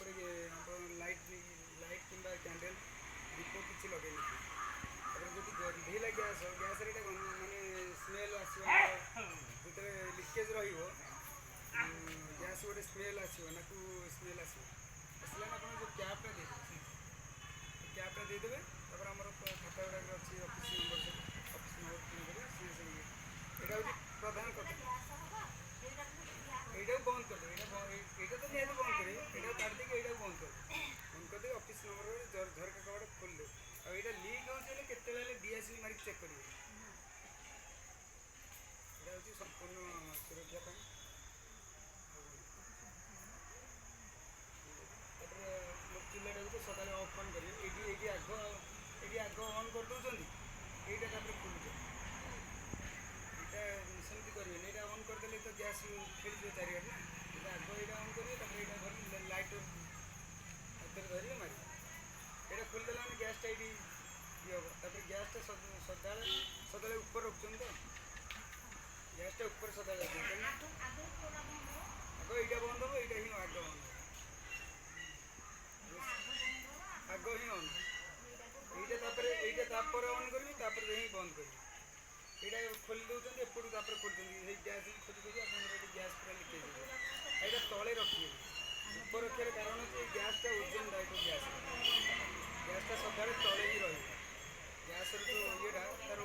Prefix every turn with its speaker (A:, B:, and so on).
A: ଉପରେ light light କିମ୍ବା candle ଦୀପ କିଛି ଲଗେଇ ନଥିବେ। ତାପରେ ଯଦି ଗନ୍ଧେଇଲା ଗ୍ୟାସ୍ରେ ଏଇଟା ମାନେ ସ୍ମେଲ୍ ଆସିବ, ଯେତେବେଳେ ଲିକେଜ୍ ରହିବ ଗ୍ୟାସ୍ ଗୋଟେ ସ୍ମେଲ୍ ଆସିବ, ନାକୁ ସ୍ମେଲ୍ ଆସିବ। ଆସିଲା ନା ଆପଣ ଯେଉଁ କ୍ୟାପ୍ଟା ଦେଇଦେବେ, କ୍ୟାପ୍ଟା ଦେଇଦେବେ। ତାପରେ ଆମର ଖାତା ଗୁଡ଼ାକରେ ଅଛି ଅଫିସ୍ ନମ୍ବର, ସବୁ ଅଫିସ୍ ନମ୍ବର ଫୋନ୍ କରିବେ, ସିଏ ସବୁ ଏଇଟା ହେଉଛି ପ୍ରଧାନ କଥା। ଏଇଟାକୁ ବନ୍ଦ କରିଦେବେ, ଏଇଟା ତ ନିହାତି ବନ୍ଦ କରିବେ, ଏଇଟାକୁ କାଢ଼ି ଦେଇକି ଏଇଟାକୁ ବନ୍ଦ କରିଦେବେ। ବନ୍ଦ କରିଦେଇ ଅଫିସ୍ ନମ୍ବରରେ ଝରକା କବାଟ ଖୋଲିଦେବେ। ଆଉ ଏଇଟା ଲିକ୍ ହେଉଛି ହେଲେ କେତେବେଳେ ହେଲେ ଡିଆସିଲ୍ ମାରିକି ଚେକ୍ କରିବେ। ଏଇଟା ହେଉଛି ସମ୍ପୂର୍ଣ୍ଣ ସୁରକ୍ଷା ପାଇଁ। ତାପରେ ଚୁଲାଟାକୁ ତ ସଦାବେଳେ ଅଫ୍ ଅନ୍ କରିବେ। ଏଇଠି ଆଗ ଅନ୍ କରିଦେଉଛନ୍ତି, ଏଇଟା ତାପରେ ଖୋଲୁଛନ୍ତି। ଏଇଟା ସେମିତି କରିବେନି, ଏଇଟା ଅନ୍ କରିଦେଲେ ତ ଗ୍ୟାସ୍ ଖେଳିଯିବ ଚାରିଆଡ଼େ ନା। ଏଇଟା ଅନ୍ କରିବେ, ତାପରେ ଏଇଟା ଧରିକି ଲାଇଟର୍ ହାତରେ ଧରିବେ, ମାରିବେ। ଏଇଟା ଖୋଲିଦେଲା ମାନେ ଗ୍ୟାସ୍ଟା ଏଇଠି ଇଏ ହେବ। ତାପରେ ଗ୍ୟାସ୍ଟା ସଦାବେଳେ ଉପରେ ରଖୁଛନ୍ତି ତ, ଗ୍ୟାସ୍ଟା ଉପରେ ସଦାବେଳେ ରଖୁଛନ୍ତି। ଆଗ ଏଇଟା ବନ୍ଦ ହେବ, ଏଇଟା ହିଁ ଆଗ ବନ୍ଦ ହେବ, ଆଗ ହିଁ ଅନ୍। ଏଇଟା ତାପରେ ଅନ୍ କରିବେ, ତାପରେ ହିଁ ବନ୍ଦ କରିବେ। ଏଇଟା ଖୋଲି ଦେଉଛନ୍ତି ଏପଟୁ, ତାପରେ ଖୋଲୁଛନ୍ତି। ସେଇ ଗ୍ୟାସ୍ ଖୋଲି ଖୋଲି ଆପଣଙ୍କର ଏଠି ଗ୍ୟାସ୍ ପୁରା ଲିକେଜ୍ ହେଇଯିବ। ଏଇଟା ତଳେ ରଖିବେନି, ଉପରେ ରଖିବାର କାରଣ ହେଉଛି ଏଇ ଗ୍ୟାସ୍ଟା ଓଜନ ଦାୟକ ଗ୍ୟାସ୍ଟା ସଦାବେଳେ ତଳେ ହିଁ ରହିବ। ଗ୍ୟାସ୍ର ଯେଉଁ ଇଏଟା ତାର